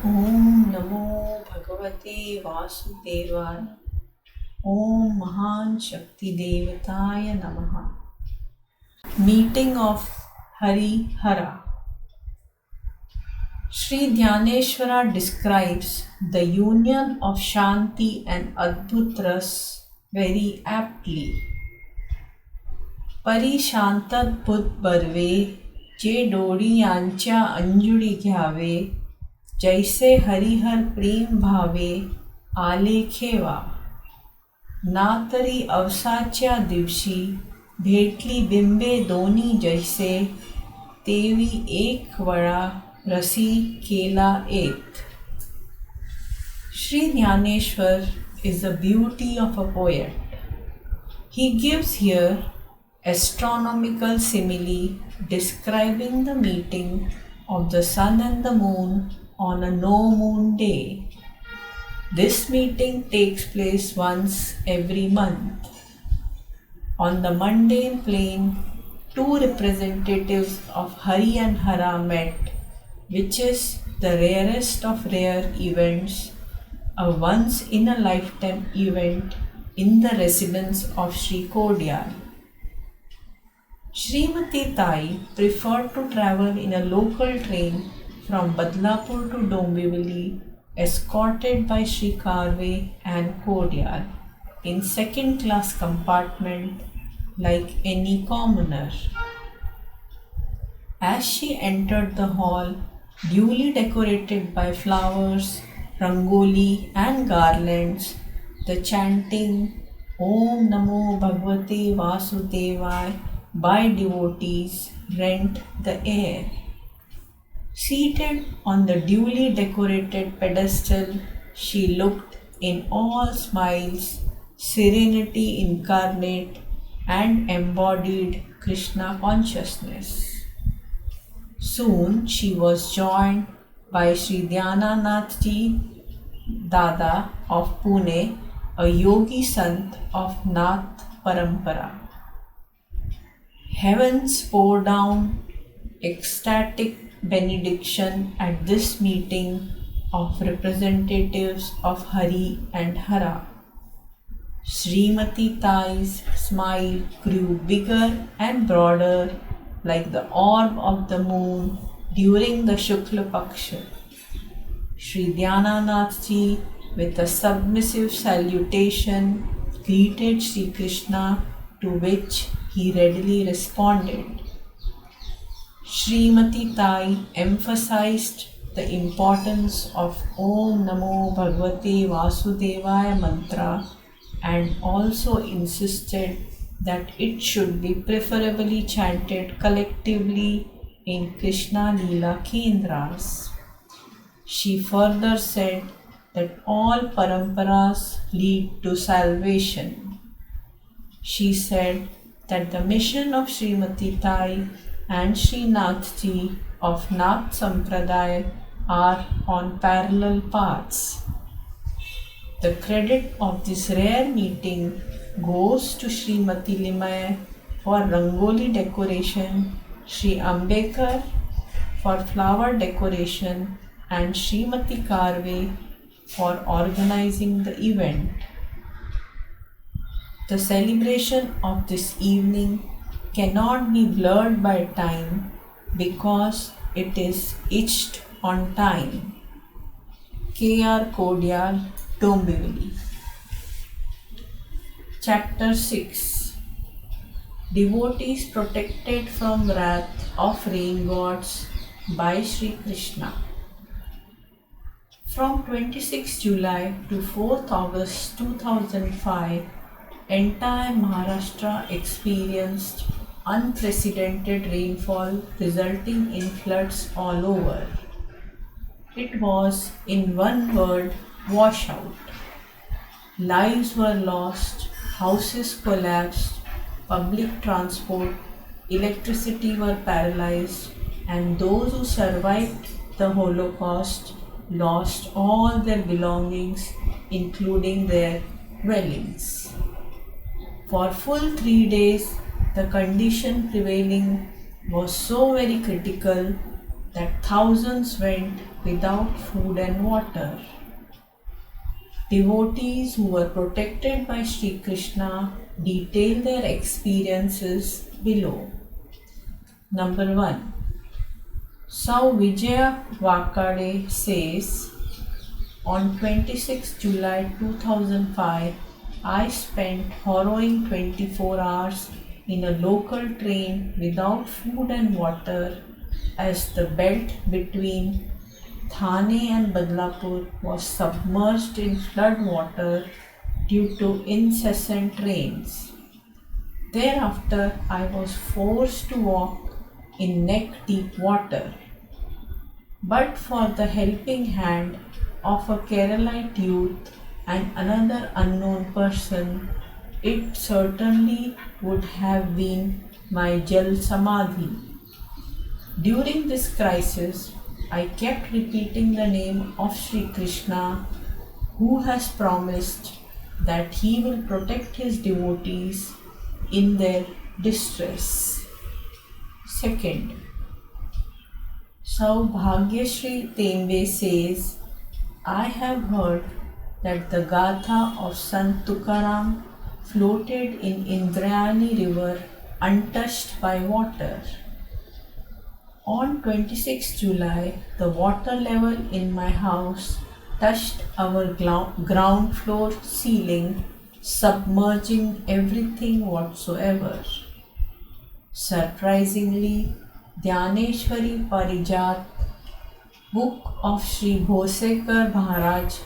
Om Namo Bhagavate Vasudevaya. Om Mahan Shakti Devataya Namaha. Meeting of Hari Hara. Sri Dhyaneshwara describes the union of Shanti and Adbhut Ras very aptly. परी शांतद्भुत बर्वे जे डोळी यांच्या अंजुळी घ्यावे जैसे हरिहर प्रेम भावे आलेखेवा ना तरी अवसाच्या दिवशी भेटली बिंबे दोन्ही जैसे तेवी एक वळा रसी केला एक. Sri Dhyaneshwar is the beauty of a poet. He gives here astronomical simile describing the meeting of the sun and the moon on a no moon day. This meeting takes place once every month. On the mundane plane, two representatives of Hari and Hara met, which is the rarest of rare events, a once in a lifetime event in the residence of Sri Kodiyal. Srimati Tai preferred to travel in a local train from Badlapur to Dombivli, escorted by Sri Karve and Kodiyal in second-class compartment like any commoner. As she entered the hall, duly decorated by flowers, rangoli and garlands, the chanting Om Namo Bhagavate Vasudevaya by devotees rent the air. Seated on the duly decorated pedestal, she looked in all smiles, serenity incarnate, and embodied Krishna consciousness. Soon she was joined by Sri Dhyananathji Dada of Pune, a yogi sant of Nath Parampara. Heavens pour down ecstatic benediction at this meeting of representatives of Hari and Hara. Srimati Tai's smile grew bigger and broader like the orb of the moon during the Shukla Paksha. Sri Dhyananathji, with a submissive salutation, greeted Sri Krishna, to which he readily responded. Srimati Tai emphasized the importance of Om Namo Bhagavate Vasudevaya mantra and also insisted that it should be preferably chanted collectively in Krishna Leela Kendras. She further said that all paramparas lead to salvation. She said that the mission of Srimati Tai and Sri Nathji of Nath Sampradaya are on parallel paths. The credit of this rare meeting goes to Srimati Limay for Rangoli decoration, Sri Ambekar for flower decoration, and Srimati Karve for organizing the event. The celebration of this evening cannot be blurred by time because it is etched on time. K.R. Kodiyal, Dombivli. Chapter 6. Devotees protected from wrath of rain gods by Sri Krishna. From 26 July to 4th August 2005, entire Maharashtra experienced unprecedented rainfall resulting in floods all over. It was, in one word, washout. Lives were lost, houses collapsed, public transport, electricity were paralyzed, and those who survived the Holocaust lost all their belongings, including their dwellings. For full 3 days, the condition prevailing was so very critical that thousands went without food and water. Devotees who were protected by Sri Krishna detail their experiences below. Number 1. Sau Vijaya Vakade says, on 26 July 2005, I spent harrowing 24 hours in a local train without food and water as the belt between Thane and Badlapur was submerged in flood water due to incessant rains. Thereafter, I was forced to walk in neck-deep water. But for the helping hand of a Keralite youth and another unknown person, it certainly would have been my Jal Samadhi. During this crisis, I kept repeating the name of Sri Krishna, who has promised that he will protect his devotees in their distress. Second, Saubhagyashri Tembe says, I have heard that the Gatha of Sant Tukaram floated in Indrayani river untouched by water. On 26 July, the water level in my house touched our ground floor ceiling, submerging everything whatsoever. Surprisingly, Dhyaneshwari Parijat, book of Sri Bhosekar Maharaj,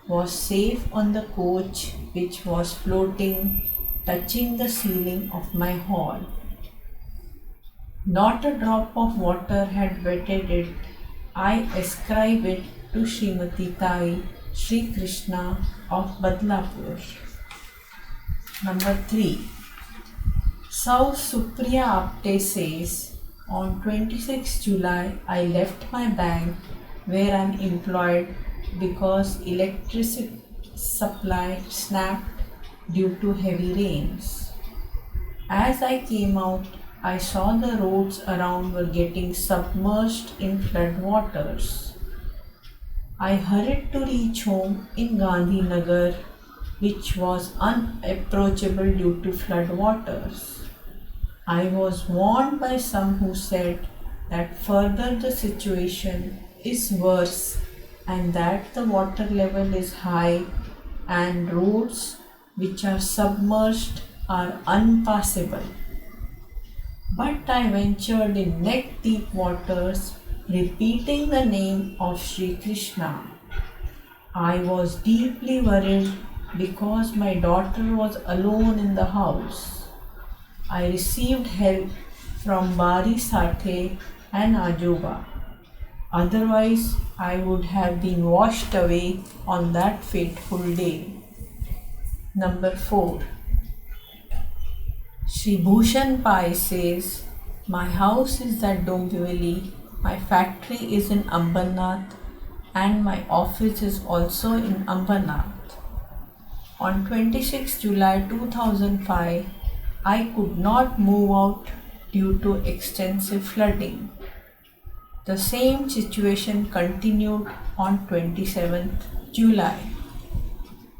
was safe on the coach which was floating, touching the ceiling of my hall. Not a drop of water had wetted it. I ascribe it to Srimati Tai, Sri Krishna of Badlapur. Number 3. Sau Supriya Apte says, on 26 July, I left my bank where I am employed because electricity supply snapped due to heavy rains. As I came out, I saw the roads around were getting submerged in flood waters. I hurried to reach home in Gandhinagar, which was unapproachable due to flood waters. I was warned by some who said that further the situation is worse and that the water level is high and roads which are submerged are unpassable. But I ventured in neck-deep waters, repeating the name of Sri Krishna. I was deeply worried because my daughter was alone in the house. I received help from Bari Sathe and Ajoba. Otherwise, I would have been washed away on that fateful day. Number 4. Sri Bhushan Pai says, my house is at Dombivli, my factory is in Ambernath, and my office is also in Ambernath. On 26 July 2005, I could not move out due to extensive flooding. The same situation continued on 27th July.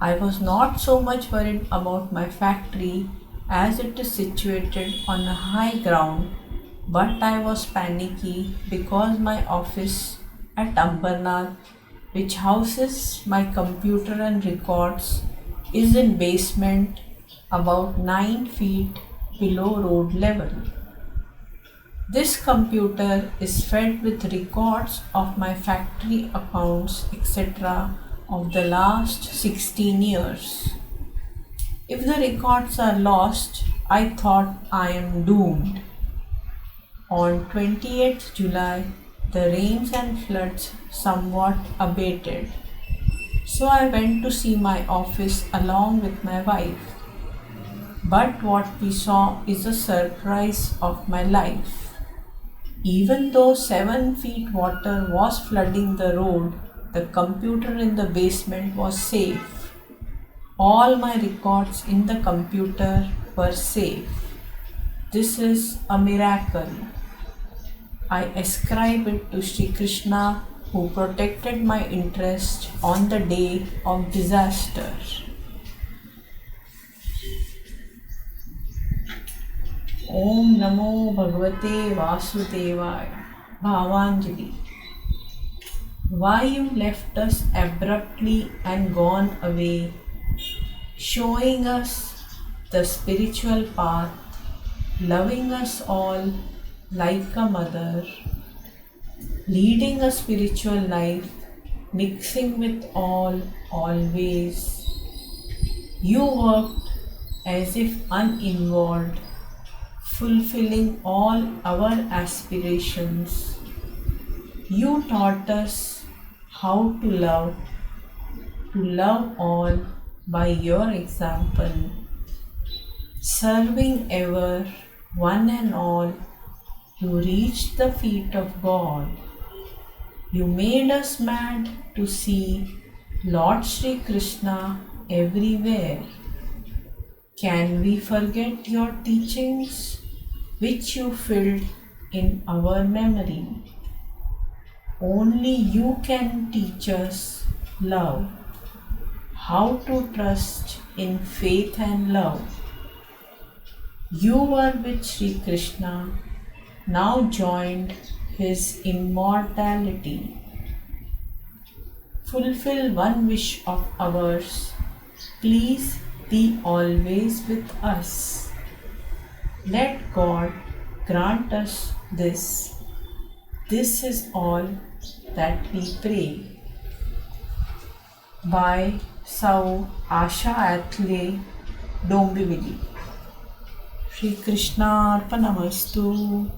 I was not so much worried about my factory as it is situated on a high ground, but I was panicky because my office at Ambernath, which houses my computer and records, is in basement about 9 feet below road level. This computer is fed with records of my factory accounts, etc. of the last 16 years. If the records are lost, I thought I am doomed. On 28th July, the rains and floods somewhat abated. So I went to see my office along with my wife. But what we saw is the surprise of my life. Even though 7 feet water was flooding the road, the computer in the basement was safe. All my records in the computer were safe. This is a miracle. I ascribe it to Sri Krishna who protected my interest on the day of disaster. Om Namo Bhagavate Vasudevaya. Bhavanjali. Why you left us abruptly and gone away, showing us the spiritual path, loving us all like a mother, leading a spiritual life, mixing with all, always. You worked as if uninvolved, fulfilling all our aspirations. You taught us how to love all by your example, serving ever one and all. You reached the feet of God. You made us mad to see Lord Sri Krishna everywhere. Can we forget your teachings, which you filled in our memory? Only you can teach us love, how to trust in faith and love. You were with Sri Krishna, now joined his immortality. Fulfill one wish of ours, please be always with us. Let God grant us this. This is all that we pray. By Sau Asha Atle Dombivili. Shri Krishna Arpanamastu.